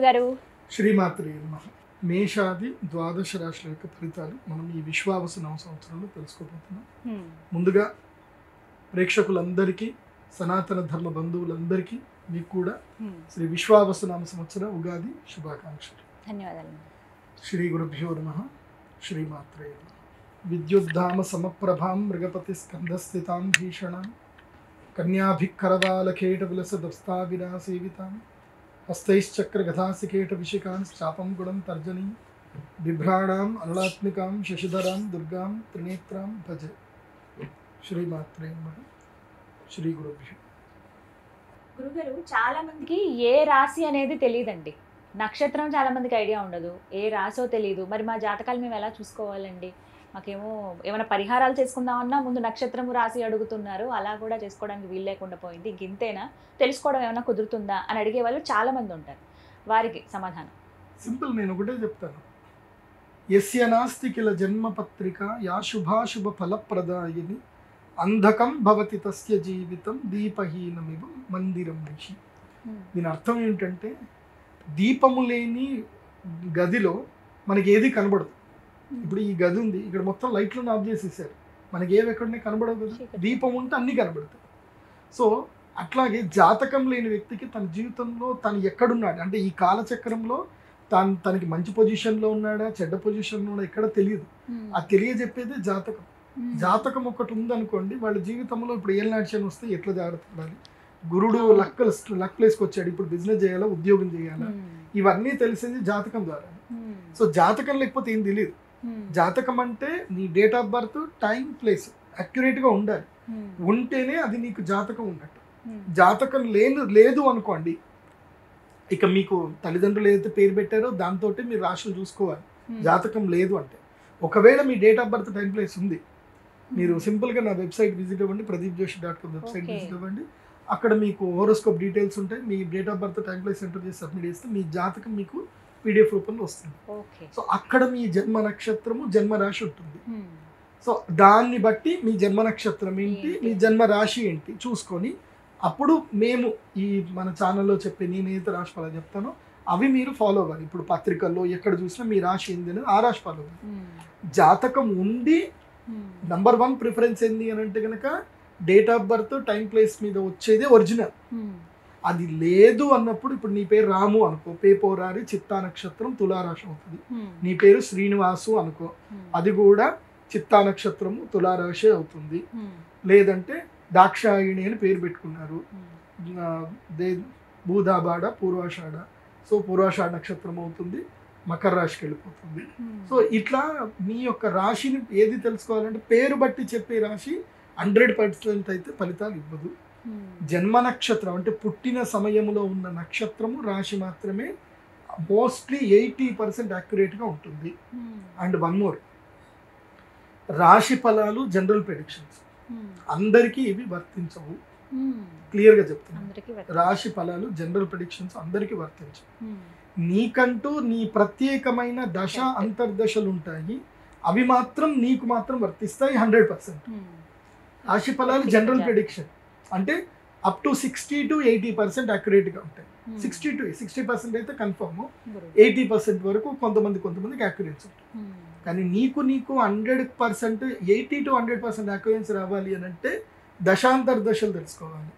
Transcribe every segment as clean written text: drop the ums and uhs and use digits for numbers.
గురుగారు. శ్రీమాత్రే నమః. మేషాది ద్వాదశ రాశుల యొక్క ఫలితాలు మనం ఈ విశ్వావసునామ సంవత్సరంలో తెలుసుకోబోతున్నాం. ముందుగా ప్రేక్షకులందరికీ, సనాతన ధర్మ బంధువులందరికీ మీకు కూడా శ్రీ విశ్వావసునామ సంవత్సర ఉగాది శుభాకాంక్షలు. ధన్యవాదాలు. శ్రీ గురుభ్యో నమః. శ్రీమాత్రే నమః. విద్యుద్ధామ సమప్రభాం మృగపతి స్కంధస్థితాం భీషణాం కన్యాభిక్కరవాలకేట విలసదస్తా విరాసేవితాం హస్తైశ్చక్ర గదాసికేట విశికాం చాపం గుణం తర్జనీ బిభ్రాణాం అనలాత్మికాం శశిధరాం దుర్గాం త్రినేత్రాం భజ. శ్రీమాత్రే నమః. శ్రీ గురుభ్యో. గురుగారు, చాలా మందికి ఏ రాశి అనేది తెలియదండి. నక్షత్రం చాలా మందికి ఐడియా ఉండదు, ఏ రాశో తెలియదు. మరి మా జాతకాలు మేము ఎలా చూసుకోవాలండి? మాకేమో ఏమైనా పరిహారాలు చేసుకుందామన్నా ముందు నక్షత్రం రాశి అడుగుతున్నారు, అలా కూడా చేసుకోవడానికి వీలు లేకుండా పోయింది. ఇంతేనా, తెలుసుకోవడం ఏమైనా కుదురుతుందా అని అడిగే వాళ్ళు చాలా మంది ఉంటారు. వారికి సమాధానం సింపుల్, నేను ఒకటే చెప్తాను. యస్య నాస్తి కిల జన్మపత్రిక యా శుభాశుభ ఫలప్రదాయిని అంధకం భవతి తస్య జీవితం దీపహీనమివ మందిరం ఋషి. దీని అర్థం ఏంటంటే, దీపము లేని గదిలో మనకి ఏది కనబడదు. ఇప్పుడు ఈ గది ఉంది, ఇక్కడ మొత్తం లైట్లను ఆఫ్ చేసేసారు, మనకి ఏవి ఎక్కడనే కనబడవు కదా. దీపం ఉంటే అన్నీ కనబడతాయి. సో అట్లాగే జాతకం లేని వ్యక్తికి తన జీవితంలో తను ఎక్కడున్నాడు అంటే, ఈ కాలచక్రంలో తనకి మంచి పొజిషన్లో ఉన్నాడా చెడ్డ పొజిషన్లో ఉన్నాడా ఎక్కడ తెలియదు. ఆ తెలియజెప్పేదే జాతకం. జాతకం ఒకటి ఉందనుకోండి, వాళ్ళ జీవితంలో ఇప్పుడు ఏళ్ళనాడ్షన్ వస్తే ఎట్లా జాగ్రత్త పడాలి, గురుడు లక్ ప్లేస్కి వచ్చాడు, ఇప్పుడు బిజినెస్ చేయాలా ఉద్యోగం చేయాలా, ఇవన్నీ తెలిసేది జాతకం ద్వారా. సో జాతకం లేకపోతే ఏం తెలియదు. జాతకం అంటే నీ date of birth, time, place అక్యురేట్గా ఉండాలి. ఉంటేనే అది నీకు జాతకం ఉన్నట్టు. జాతకం లేదు అనుకోండి, ఇక మీకు తల్లిదండ్రులు ఏదైతే పేరు పెట్టారో దాంతో మీరు రాశులు చూసుకోవాలి. జాతకం లేదు అంటే, ఒకవేళ మీ date of birth, time, place ఉంది, మీరు సింపుల్గా నా వెబ్సైట్ విజిట్ అవ్వండి, pradeepjoshi.com వెబ్సైట్ విజిట్ అవ్వండి. అక్కడ మీకు హోరోస్కోప్ డీటెయిల్స్ ఉంటాయి. మీ date of birth, time, place enter చేసి సబ్మిట్ చేస్తే మీ జాతకం మీకు PDF రూపంలో వస్తుంది. సో అక్కడ మీ జన్మ నక్షత్రము, జన్మ రాశి ఉంటుంది. సో దాన్ని బట్టి మీ జన్మ నక్షత్రం ఏంటి, మీ జన్మ రాశి ఏంటి చూసుకొని, అప్పుడు మేము ఈ మన ఛానల్లో చెప్పే నేనైతే రాశి ఫలాలు చెప్తానో అవి మీరు ఫాలో అవ్వాలి. ఇప్పుడు పత్రికల్లో ఎక్కడ చూసినా మీ రాశి ఏంది అనేది ఆ రాశి ఫాలో అవ్వాలి. జాతకం ఉంది, నంబర్ 1 ప్రిఫరెన్స్ ఏంది అని అంటే కనుక date of birth, time, place మీద వచ్చేదే ఒరిజినల్. అది లేదు అన్నప్పుడు, ఇప్పుడు నీ పేరు రాము అనుకో, పేపోరారి చిత్తా నక్షత్రం తులారాశి అవుతుంది. నీ పేరు శ్రీనివాసు అనుకో, అది కూడా చిత్తా నక్షత్రము తులారాశి అవుతుంది. లేదంటే దాక్షాయిణి అని పేరు పెట్టుకున్నారు, భూదాబాడ, పూర్వాషాఢ, సో పూర్వాషాఢ నక్షత్రం అవుతుంది, మకర రాశికి వెళ్ళిపోతుంది. సో ఇట్లా మీ యొక్క రాశిని ఏది తెలుసుకోవాలంటే, పేరు బట్టి చెప్పే రాశి 100% అయితే ఫలితాలు ఇవ్వదు. జన్మ నక్షత్రం అంటే పుట్టిన సమయంలో ఉన్న నక్షత్రము, రాశి మాత్రమే మోస్ట్లీ 80% యాక్యురేట్గా ఉంటుంది. అండ్ వన్ మోర్, రాశి ఫలాలు జనరల్ ప్రెడిక్షన్స్ అందరికీ ఇవి వర్తించవు. క్లియర్గా చెప్తున్నాను, రాశి ఫలాలు జనరల్ ప్రెడిక్షన్స్ అందరికీ వర్తించవు. నీకంటూ నీ ప్రత్యేకమైన దశ, అంతర్దశలు ఉంటాయి, అవి మాత్రం నీకు మాత్రం వర్తిస్తాయి 100%. రాశి ఫలాలు జనరల్ ప్రెడిక్షన్ అంటే అప్ టు 60 to 80% యాక్యురేట్గా ఉంటాయి. 60 to 60% అయితే కన్ఫర్మ్, 80% వరకు కొంతమందికి యాక్యురెన్సీ ఉంటుంది. కానీ నీకు 100% 80 to 100% యాక్యురెన్సీ రావాలి అని అంటే దశాంతర్దశలు తెలుసుకోవాలి.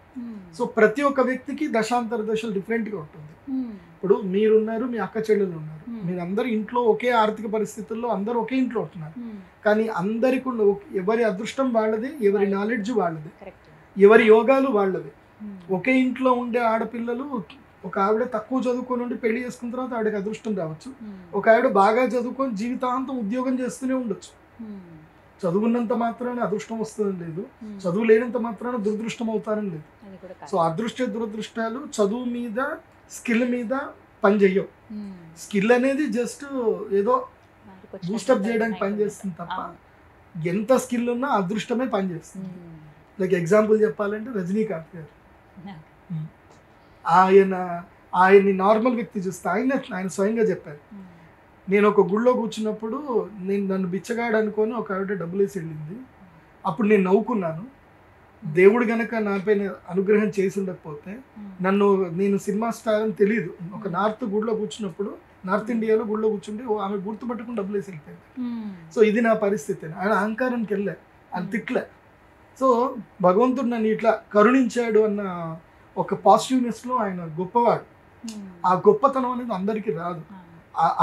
సో ప్రతి ఒక్క వ్యక్తికి దశాంతర్దశలు డిఫరెంట్గా ఉంటుంది. ఇప్పుడు మీరున్నారు, మీ అక్క చెల్లెలు ఉన్నారు, మీరందరూ ఇంట్లో ఒకే ఆర్థిక పరిస్థితుల్లో అందరూ ఒకే ఇంట్లో ఉంటున్నారు. కానీ అందరికి ఎవరి అదృష్టం వాళ్ళది, ఎవరి నాలెడ్జ్ వాళ్ళది, ఎవరి యోగాలు వాళ్ళవి. ఒకే ఇంట్లో ఉండే ఆడపిల్లలు, ఒక ఆవిడ తక్కువ చదువుకొని ఉండి పెళ్లి చేసుకున్న తర్వాత ఆవిడకి అదృష్టం రావచ్చు, ఒక ఆవిడ బాగా చదువుకొని జీవితాంతం ఉద్యోగం చేస్తూనే ఉండొచ్చు. చదువున్నంత మాత్రాన అదృష్టం వస్తుందని లేదు, చదువు లేనంత మాత్రాన దురదృష్టం అవుతారని లేదు. సో అదృష్ట దురదృష్టాలు చదువు మీద, స్కిల్ మీద పనిచేయవు. స్కిల్ అనేది జస్ట్ ఏదో బూస్టప్ చేయడానికి పనిచేస్తుంది తప్ప, ఎంత స్కిల్ ఉన్నా అదృష్టమే పనిచేస్తుంది. లైక్ ఎగ్జాంపుల్ చెప్పాలంటే రజనీకాంత్ గారు, ఆయన్ని నార్మల్ వ్యక్తి చూస్తే ఆయన స్వయంగా చెప్పారు, నేను ఒక గుళ్ళో కూర్చున్నప్పుడు నన్ను బిచ్చగాడు అనుకొని ఒక ఆవిడ డబ్బులు వేసి వెళ్ళింది, అప్పుడు నేను నవ్వుకున్నాను, దేవుడు గనక నాపైన అనుగ్రహం చేసి ఉండకపోతే నేను సినిమా స్టార్ అని తెలియదు. ఒక నార్త్ గుడిలో కూర్చున్నప్పుడు, నార్త్ ఇండియాలో గుడిలో కూర్చుంటే ఆమె గుర్తుపట్టుకుని డబ్బులు వేసి వెళ్ళిపోయింది. సో ఇది నా పరిస్థితి. ఆయన అహంకారానికి వెళ్ళా, ఆయన తిట్లే. సో భగవంతుడు నన్ను ఇట్లా కరుణించాడు అన్న ఒక పాజిటివ్నెస్లో ఆయన గొప్పవాడు. ఆ గొప్పతనం అనేది అందరికీ రాదు.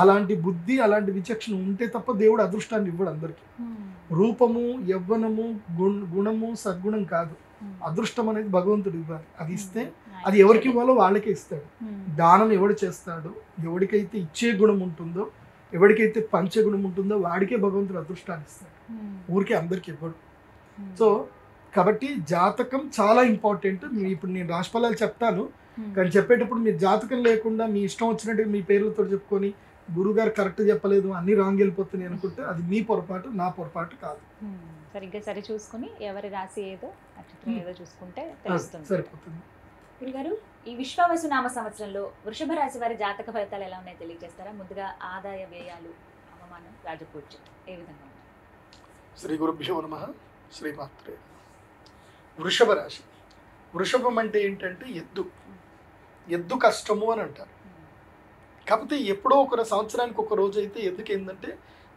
అలాంటి బుద్ధి, అలాంటి విచక్షణ ఉంటే తప్ప దేవుడు అదృష్టాన్ని ఇవ్వడు అందరికీ. రూపము, యవ్వనము, గుణము, సద్గుణం కాదు. అదృష్టం అనేది భగవంతుడు ఇవ్వాలి. అది ఇస్తే అది ఎవరికి ఇవ్వాలో వాళ్ళకే ఇస్తాడు. దానం ఎవడు చేస్తాడో, ఎవరికైతే ఇచ్చే గుణం ఉంటుందో, ఎవరికైతే పంచే గుణం ఉంటుందో వాడికే భగవంతుడు అదృష్టాన్ని ఇస్తాడు. ఊరికే అందరికి ఇవ్వడు. సో కాబట్టి జాతకం చాలా ఇంపార్టెంట్. ఇప్పుడు నేను రాశిఫలాలు చెప్తాను, కానీ చెప్పేటప్పుడు మీరు జాతకం లేకుండా మీ ఇష్టం వచ్చినట్టు మీ పేర్లతో చెప్పుకొని గురుగారు కరెక్ట్ చెప్పలేదు, అన్ని రాంగ్ వెళ్ళిపోతున్నాయి అనుకుంటే అది మీ పొరపాటు, నా పొరపాటు కాదు. సరిగ్గా సరి చూసుకుని ఎవరి రాశి ఏదో నక్షత్రం ఏదో చూసుకుంటే తెలుస్తుంది, సరిపోతుంది. గురుగారు, ఈ విశ్వావసు నామ సంవత్సరంలో వృషభ రాశి వారి జాతక ఫలితాలు ఎలా ఉన్నాయో తెలియజేస్తారా? ముందుగా ఆదాయ వ్యయాలు, అవమానం, రాజపూజ్యం ఏ విధంగా ఉన్నాయి? శ్రీ గురుభ్యో నమః. శ్రీమాత్రే. వృషభ రాశి. వృషభం అంటే ఏంటంటే ఎద్దు కష్టము అని అంటారు. కాకపోతే ఎప్పుడో ఒక సంవత్సరానికి ఒక రోజు అయితే ఎద్దుకి ఏంటంటే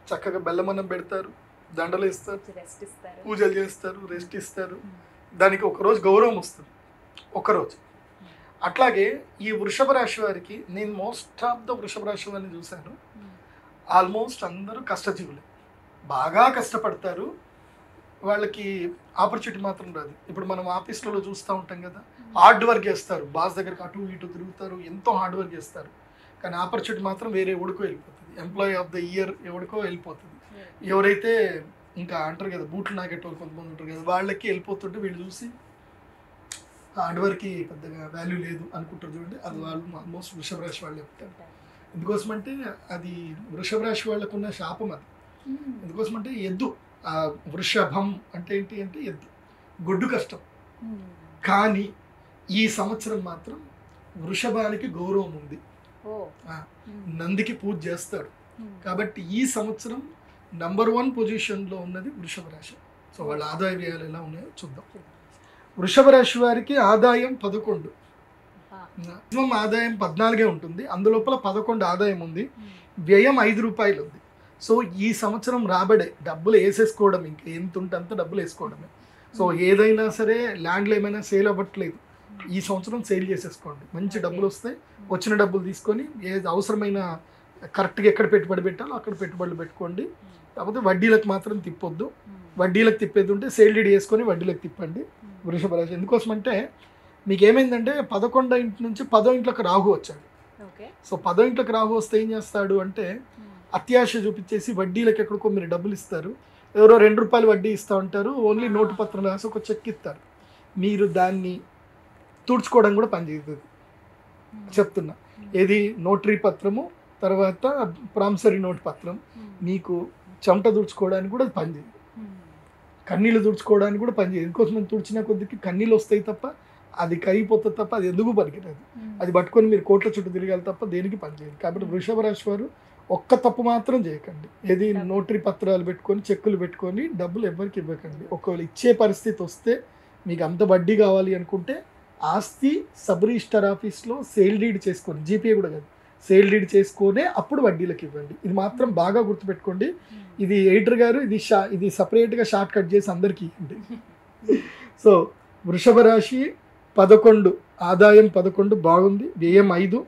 చక్కగా బెల్లమన్నం పెడతారు, దండలు ఇస్తారు, పూజలు చేస్తారు, రెస్ట్ ఇస్తారు. దానికి ఒకరోజు గౌరవం వస్తుంది, ఒకరోజు. అట్లాగే ఈ వృషభ రాశి వారికి నేను మోస్ట్ ఆఫ్ ద వృషభ రాశి వారిని చూశాను. ఆల్మోస్ట్ అందరూ కష్టజీవులే, బాగా కష్టపడతారు. వాళ్ళకి ఆపర్చునిటీ మాత్రం రాదు. ఇప్పుడు మనం ఆఫీస్లలో చూస్తూ ఉంటాం కదా, హార్డ్ వర్క్ చేస్తారు, బాస్ దగ్గరికి అటు ఇటు తిరుగుతారు, ఎంతో హార్డ్ వర్క్ చేస్తారు. కానీ ఆపర్చునిటీ మాత్రం వేరే ఎవడికో వెళ్ళిపోతుంది. ఎంప్లాయీ ఆఫ్ ద ఇయర్ ఎవడికో వెళ్ళిపోతుంది. ఎవరైతే ఇంకా అంటారు కదా బూట్లు నాకేటోళ్ళు కొంతమంది ఉంటారు కదా, వాళ్ళకి వెళ్ళిపోతుంటే వీళ్ళు చూసి హార్డ్ వర్క్కి పెద్దగా వాల్యూ లేదు అనుకుంటారు చూడండి. అది వాళ్ళు ఆల్మోస్ట్ వృషభ రాశి వాళ్ళు చెప్తారు. ఎందుకోసమంటే అది వృషభ రాశి వాళ్ళకు ఉన్న శాపం అది. ఎందుకోసమంటే ఎద్దు, వృషభం అంటే ఏంటి అంటే ఎద్దు, గొడ్డు కష్టం. కానీ ఈ సంవత్సరం మాత్రం వృషభానికి గౌరవం ఉంది, నందికి పూజ చేస్తాడు. కాబట్టి ఈ సంవత్సరం నంబర్ 1 పొజిషన్లో ఉన్నది వృషభ రాశి. సో వాళ్ళ ఆదాయ వ్యయాలు ఎలా ఉన్నాయో చూద్దాం. వృషభ రాశి వారికి ఆదాయం 11, మాక్సిమం ఆదాయం 14 ఉంటుంది. అందులోపల 11 ఆదాయం ఉంది, వ్యయం 5 రూపాయలు ఉంది. సో ఈ సంవత్సరం రాబడే డబ్బులు వేసేసుకోవడం, ఇంకా ఎంత ఉంటే అంత డబ్బులు వేసుకోవడమే. సో ఏదైనా సరే ల్యాండ్లో ఏమైనా సేల్ అవ్వట్లేదు, ఈ సంవత్సరం సేల్ చేసేసుకోండి, మంచి డబ్బులు వస్తాయి. వచ్చిన డబ్బులు తీసుకొని ఏది అవసరమైన కరెక్ట్గా ఎక్కడ పెట్టుబడి పెట్టాలో అక్కడ పెట్టుబడులు పెట్టుకోండి. కాకపోతే వడ్డీలకు మాత్రం తిప్పొద్దు. వడ్డీలకు తిప్పేది ఉంటే సేల్ డీడ్ చేసుకొని వడ్డీలకు తిప్పండి వృషభ రాశి. ఎందుకోసమంటే మీకు ఏమైందంటే 11 ఇంటి నుంచి 10వ ఇంట్లోకి రాహు వచ్చాడు. సో 10వ ఇంట్లోకి రాహు వస్తే ఏం చేస్తాడు అంటే అత్యాశ చూపించేసి వడ్డీలకు ఎక్కడికో మీరు డబ్బులు ఇస్తారు. ఎవరో 2 రూపాయలు వడ్డీ ఇస్తూ ఉంటారు, ఓన్లీ నోటు పత్రం రాసి ఒక చెక్ ఇస్తారు. మీరు దాన్ని తుడుచుకోవడం కూడా పనిచేస్తుంది చెప్తున్నా. ఏది నోటరీ పత్రము, తర్వాత ప్రామిసరీ నోట్ పత్రం. మీకు చెమట తుడుచుకోవడానికి కూడా పనిచేయదు, కన్నీళ్ళు తుడుచుకోవడానికి కూడా పనిచేయదు. ఎందుకోసం తుడిచిన కొద్దికి కన్నీళ్ళు వస్తాయి తప్ప అది కరిగిపోతుంది తప్ప అది ఎందుకు పనికిరాదు. అది పట్టుకొని మీరు కోట్ల చుట్టూ తిరగాలి తప్ప దేనికి పనిచేయదు. కాబట్టి వృషభ రాశి వారు ఒక్క తప్పు మాత్రం చేయకండి. ఏది నోటరీ పత్రాలు పెట్టుకొని చెక్కులు పెట్టుకొని డబ్బులు ఎవరికి ఇవ్వకండి. ఒకవేళ ఇచ్చే పరిస్థితి వస్తే మీకు అంత వడ్డీ కావాలి అనుకుంటే ఆస్తి సబ్ రిజిస్టర్ ఆఫీస్లో సేల్ డీడ్ చేసుకొని, జీపీఏ కూడా కాదు, సేల్ డీడ్ చేసుకొనే అప్పుడు వడ్డీలకు ఇవ్వండి. ఇది మాత్రం బాగా గుర్తుపెట్టుకోండి. ఇది ఎడిటర్ గారు ఇది సపరేట్గా షార్ట్ కట్ చేసి అందరికీ ఇవ్వండి. సో వృషభ రాశి 11 ఆదాయం 11 బాగుంది, వ్యయం 5.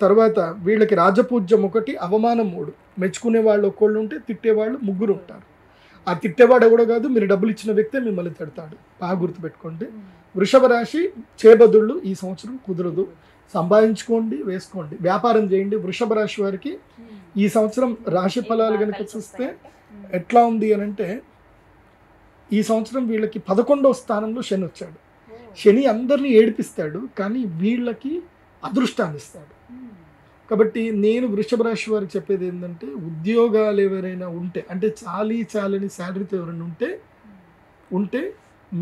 తర్వాత వీళ్ళకి రాజపూజ్యం 1, అవమానం 3. మెచ్చుకునే వాళ్ళు ఒకళ్ళు ఉంటే తిట్టేవాళ్ళు 3 ఉంటారు. ఆ తిట్టేవాడు ఎవడో కాదు, మీరు డబ్బులు ఇచ్చిన వ్యక్తే మిమ్మల్ని తిడతాడు. బాగా గుర్తుపెట్టుకోండి. వృషభ రాశి చేబదుళ్ళు ఈ సంవత్సరం కుదరదు. సంపాదించుకోండి, వేసుకోండి, వ్యాపారం చేయండి. వృషభ రాశి వారికి ఈ సంవత్సరం రాశి ఫలాలు కనుక చూస్తే ఎట్లా ఉంది అని అంటే ఈ సంవత్సరం వీళ్ళకి 11వ స్థానంలో శని వచ్చాడు. శని అందరినీ ఏడిపిస్తాడు, కానీ వీళ్ళకి అదృష్టాన్ని ఇస్తాడు. కాబట్టి నేను వృషభ రాశి వారికి చెప్పేది ఏంటంటే ఉద్యోగాలు ఎవరైనా ఉంటే, అంటే చాలని శాలరీతో ఎవరైనా ఉంటే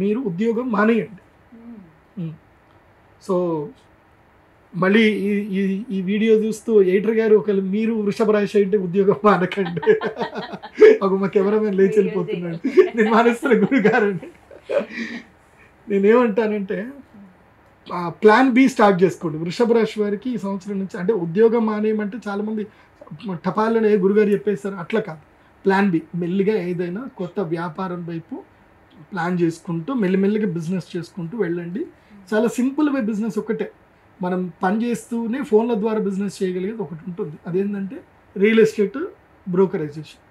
మీరు ఉద్యోగం మానేయండి. సో మళ్ళీ ఈ వీడియో చూస్తూ ఎడిటర్ గారు ఒకవేళ మీరు వృషభ రాశి అంటే ఉద్యోగం మానకండి. ఒక మా కెమెరామెన్ లేచి వెళ్ళిపోతున్నాడు, నేను మానేస్తున్న గురుగారు. నేనేమంటానంటే ప్లాన్ బి స్టార్ట్ చేసుకోండి. వృషభ రాశి వారికి ఈ సంవత్సరం నుంచి అంటే ఉద్యోగం మానేయమంటే చాలామంది టపాలని గురుగారు చెప్పేస్తారు, అట్లా కాదు. ప్లాన్ బి, మెల్లిగా ఏదైనా కొత్త వ్యాపారం వైపు ప్లాన్ చేసుకుంటూ మెల్లిమెల్లిగా బిజినెస్ చేసుకుంటూ వెళ్ళండి. చాలా సింపుల్ వే బిజినెస్ ఒకటే, మనం పని చేస్తూనే ఫోన్ల ద్వారా బిజినెస్ చేయగలిగేది ఒకటి ఉంటుంది. అదేంటంటే రియల్ ఎస్టేట్ బ్రోకరైజేషన్.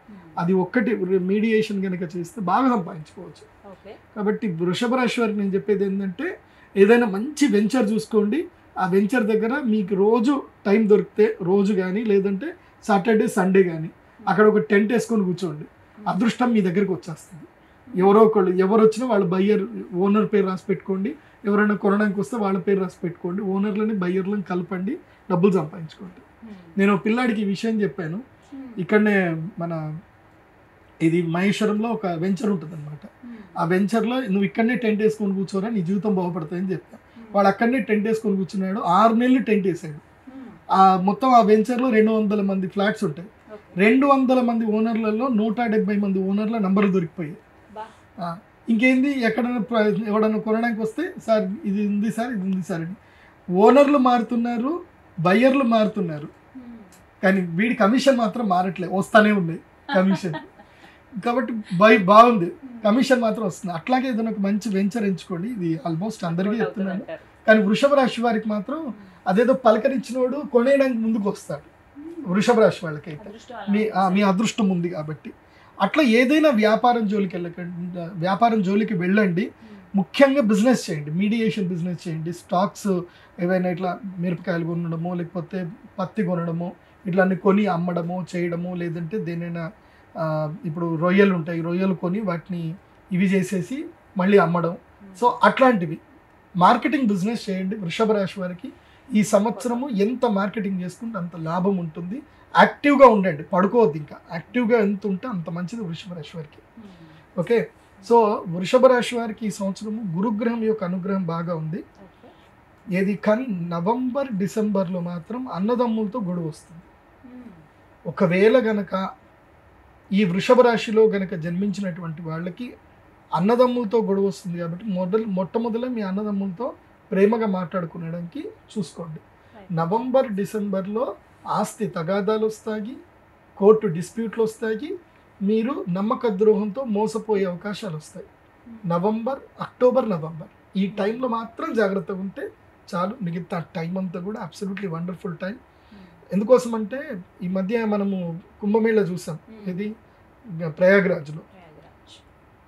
అది ఒక్కటి మీడియేషన్ కనుక చేస్తే బాగా సంపాదించుకోవచ్చు. కాబట్టి వృషభ రాశి వారికి నేను చెప్పేది ఏంటంటే ఏదైనా మంచి వెంచర్ చూసుకోండి. ఆ వెంచర్ దగ్గర మీకు రోజు టైం దొరికితే రోజు కానీ లేదంటే సాటర్డే సండే కానీ అక్కడ ఒక టెంట్ వేసుకొని కూర్చోండి. అదృష్టం మీ దగ్గరికి వచ్చేస్తుంది. ఎవరో ఒకళ్ళు ఎవరు వచ్చినా వాళ్ళ బయ్యర్ ఓనర్ పేరు రాసి పెట్టుకోండి. ఎవరైనా కొనడానికి వస్తే వాళ్ళ పేరు రాసి పెట్టుకోండి. ఓనర్లని బయ్యర్లను కలపండి, డబ్బులు సంపాదించుకోండి. నేను పిల్లాడికి ఈ విషయం చెప్పాను. ఇక్కడనే మన ఇది మహేశ్వరంలో ఒక వెంచర్ ఉంటుంది అనమాట. ఆ వెంచర్లో నువ్వు ఇక్కడనే టెంట్ వేసుకొని కూర్చోరా, నీ జీవితం బాగుపడుతుందని చెప్పాను. వాడు అక్కడనే టెంట్ వేసుకొని కూర్చున్నాడు. 6 నెలలు టెంట్ వేసాడు. మొత్తం ఆ వెంచర్లో 200 మంది ఫ్లాట్స్ ఉంటాయి. 200 మంది ఓనర్లలో 170 మంది ఓనర్ల నంబర్లు దొరికిపోయాయి. ఇంకేంది, ఎవడన్నా కొనడానికి వస్తే సార్ ఇది ఉంది సార్ ఇది ఉంది సార్ అని. ఓనర్లు మారుతున్నారు, బయ్యర్లు మారుతున్నారు, కానీ వీడి కమిషన్ మాత్రం మారట్లేదు, వస్తానే ఉన్నాయి కమిషన్. కాబట్టి బాగుంది, కమిషన్ మాత్రం వస్తుంది. అట్లాగే ఏదైనా ఒక మంచి వెంచర్ ఎంచుకోండి. ఇది ఆల్మోస్ట్ అందరికీ చెప్తున్నాను. కానీ వృషభ రాశి వారికి మాత్రం అదేదో పలకరించినోడు కొనేయడానికి ముందుకు వస్తాడు. వృషభ రాశి వాళ్ళకైతే మీ అదృష్టం ఉంది కాబట్టి అట్లా ఏదైనా వ్యాపారం జోలికి వెళ్ళండి. ముఖ్యంగా బిజినెస్ చేయండి, మీడియేషన్ బిజినెస్ చేయండి. స్టాక్స్ ఏవైనా ఇట్లా మిరపకాయలు కొనడమో లేకపోతే పత్తి కొనడమో ఇట్లా అన్ని కొని అమ్మడమో చేయడమో, లేదంటే దేనైనా ఇప్పుడు రొయ్యలు ఉంటాయి, రొయ్యలు కొని వాటిని ఇవి చేసేసి మళ్ళీ అమ్మడం. సో అట్లాంటివి మార్కెటింగ్ బిజినెస్ చేయండి. వృషభ రాశి వారికి ఈ సంవత్సరము ఎంత మార్కెటింగ్ చేసుకుంటే అంత లాభం ఉంటుంది. యాక్టివ్గా ఉండండి, పడుకోవద్దు. ఇంకా యాక్టివ్గా ఎంత ఉంటే అంత మంచిది వృషభ రాశి వారికి. ఓకే, సో వృషభ రాశి వారికి ఈ సంవత్సరము గురుగ్రహం యొక్క అనుగ్రహం బాగా ఉంది. ఏది కానీ నవంబర్ డిసెంబర్లో మాత్రం అన్నదమ్ములతో గొడవ వస్తుంది. ఒకవేళ గనక ఈ వృషభ రాశిలో గనక జన్మించినటువంటి వాళ్ళకి అన్నదమ్ములతో గొడవ వస్తుంది. కాబట్టి మొట్టమొదట మీ అన్నదమ్ములతో ప్రేమగా మాట్లాడుకునేడానికి చూసుకోండి. నవంబర్ డిసెంబర్లో ఆస్తి తగాదాలు వస్తాయి, కోర్టు డిస్ప్యూట్లు వస్తాయి, మీరు నమ్మక ద్రోహంతో మోసపోయే అవకాశాలు వస్తాయి. అక్టోబర్ నవంబర్ ఈ టైంలో మాత్రం జాగ్రత్తగా ఉంటే చాలు. మిగతా టైం అంతా కూడా అబ్సల్యూట్లీ వండర్ఫుల్ టైం. ఎందుకోసం అంటే ఈ మధ్య మనము కుంభమేళ చూసాం. ఇది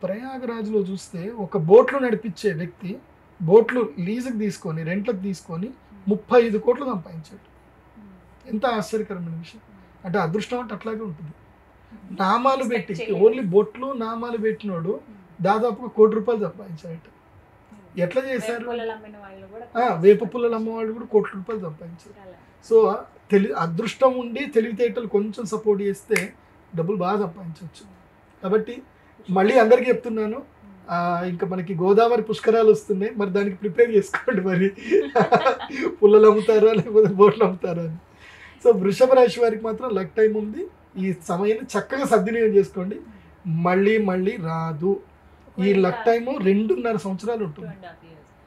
ప్రయాగరాజ్లో చూస్తే ఒక బోట్లు నడిపించే వ్యక్తి బోట్లు లీజుకి తీసుకొని రెంట్లకు తీసుకొని 35 కోట్లు సంపాదించాడు. ఎంత ఆశ్చర్యకరమైన విషయం. అంటే అదృష్టం అంటే అట్లాగే ఉంటుంది. నామాలు పెట్టి ఓన్లీ బొట్లు నామాలు పెట్టినోడు దాదాపుగా ₹1 కోటి సంపాదించాడు. ఎట్లా చేశారు? వేప పుల్లలు అమ్మవాళ్ళు కూడా ₹1 కోటి సంపాదించారు. సో అదృష్టం ఉండి తెలివితేటలు కొంచెం సపోర్ట్ చేస్తే డబ్బులు బాగా సంపాదించవచ్చు. కాబట్టి మళ్ళీ అందరికీ చెప్తున్నాను, ఇంకా మనకి గోదావరి పుష్కరాలు వస్తున్నాయి. మరి దానికి ప్రిపేర్ చేసుకోండి. మరి పుల్లలు అమ్ముతారా లేకపోతే బోట్లు అమ్ముతారా అని. సో వృషభ రాశి వారికి మాత్రం లక్ టైం ఉంది. ఈ సమయాన్ని చక్కగా సద్వినియోగం చేసుకోండి. మళ్ళీ రాదు. ఈ లక్ టైము 2.5 సంవత్సరాలు ఉంటుంది.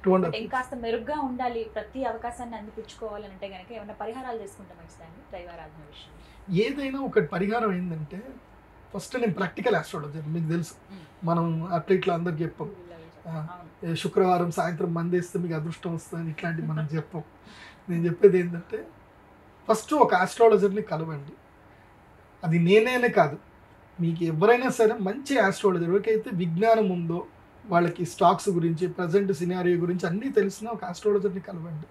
2.5 ఇంకాస్త మెరుగ్గా ఉండాలి, ప్రతి అవకాశాన్ని అందిపుచ్చుకోవాలంటే కనుక ఏమైనా పరిహారాలు చేసుకుంటే మంచిదండి దైవారాధన విషయం? ఏదైనా ఒకటి పరిహారం ఏంటంటే, ఫస్ట్ నేను ప్రాక్టికల్ ఆస్ట్రాలజర్, మీకు తెలుసు. మనం అట్లా ఇట్లా అందరికి చెప్పాం. శుక్రవారం సాయంత్రం మందేస్తే మీకు అదృష్టం వస్తుందని ఇట్లాంటివి మనం చెప్పాం. నేను చెప్పేది ఏంటంటే, ఫస్ట్ ఒక ఆస్ట్రాలజర్ని కలవండి. అది నేనే కాదు, మీకు ఎవరైనా సరే మంచి ఆస్ట్రాలజర్, ఎవరికైతే విజ్ఞానం ఉందో, వాళ్ళకి స్టాక్స్ గురించి ప్రజెంట్ సినారియో గురించి అన్నీ తెలిసిన ఒక ఆస్ట్రాలజర్ని కలవండి.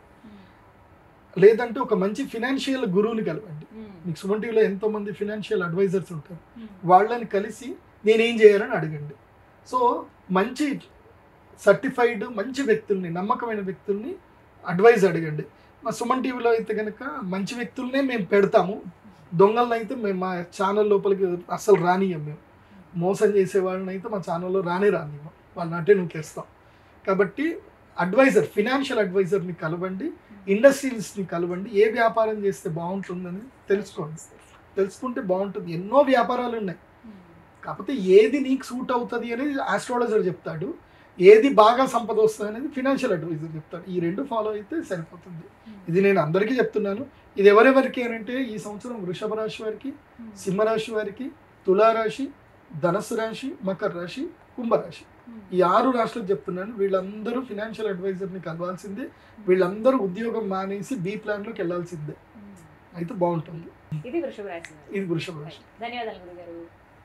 లేదంటే ఒక మంచి ఫినాన్షియల్ గురువుని కలవండి. మీకు సుమన్ టీవీలో ఎంతోమంది ఫినాన్షియల్ అడ్వైజర్స్ ఉంటారు. వాళ్ళని కలిసి నేనేం చేయాలని అడగండి. సో మంచి సర్టిఫైడ్ మంచి వ్యక్తుల్ని, నమ్మకమైన వ్యక్తుల్ని అడ్వైజ్ అడగండి. మా సుమన్ టీవీలో అయితే కనుక మంచి వ్యక్తులనే మేము పెడతాము. దొంగలను అయితే మేము మా ఛానల్ లోపలికి అసలు రానియం. మేము మోసం చేసే వాళ్ళని అయితే మా ఛానల్లో రానివ్వం. వాళ్ళని అంటే నూకేస్తాం. కాబట్టి అడ్వైజర్, ఫినాన్షియల్ అడ్వైజర్ని కలవండి, ఇండస్ట్రియలిస్ట్ని కలవండి. ఏ వ్యాపారం చేస్తే బాగుంటుందని తెలుసుకోండి. తెలుసుకుంటే బాగుంటుంది. ఎన్నో వ్యాపారాలు ఉన్నాయి, కాకపోతే ఏది నీకు సూట్ అవుతుంది అనేది ఆస్ట్రాలజర్ చెప్తాడు. ఏది బాగా సంపద వస్తుంది అనేది ఫినాన్షియల్ అడ్వైజర్ చెప్తాడు. ఈ రెండు ఫాలో అయితే సరిపోతుంది. ఇది నేను అందరికీ చెప్తున్నాను. ఇది ఎవరెవరికి అంటే ఈ సంవత్సరం వృషభ రాశి వారికి, సింహరాశి వారికి, తులారాశి, ధనస్సు రాశి, మకర రాశి, కుంభరాశి, ఈ 6 రాశులకు చెప్తున్నాను. వీళ్ళందరూ ఫినాన్షియల్ అడ్వైజర్ని కలవాల్సిందే. వీళ్ళందరూ ఉద్యోగం మానేసి బి ప్లాన్లోకి వెళ్ళాల్సిందే. అయితే బాగుంటుంది. ఇది వృషభ రాశి. ఇది వృషభ రాశి. ధన్యవాదాలు గురుగారు.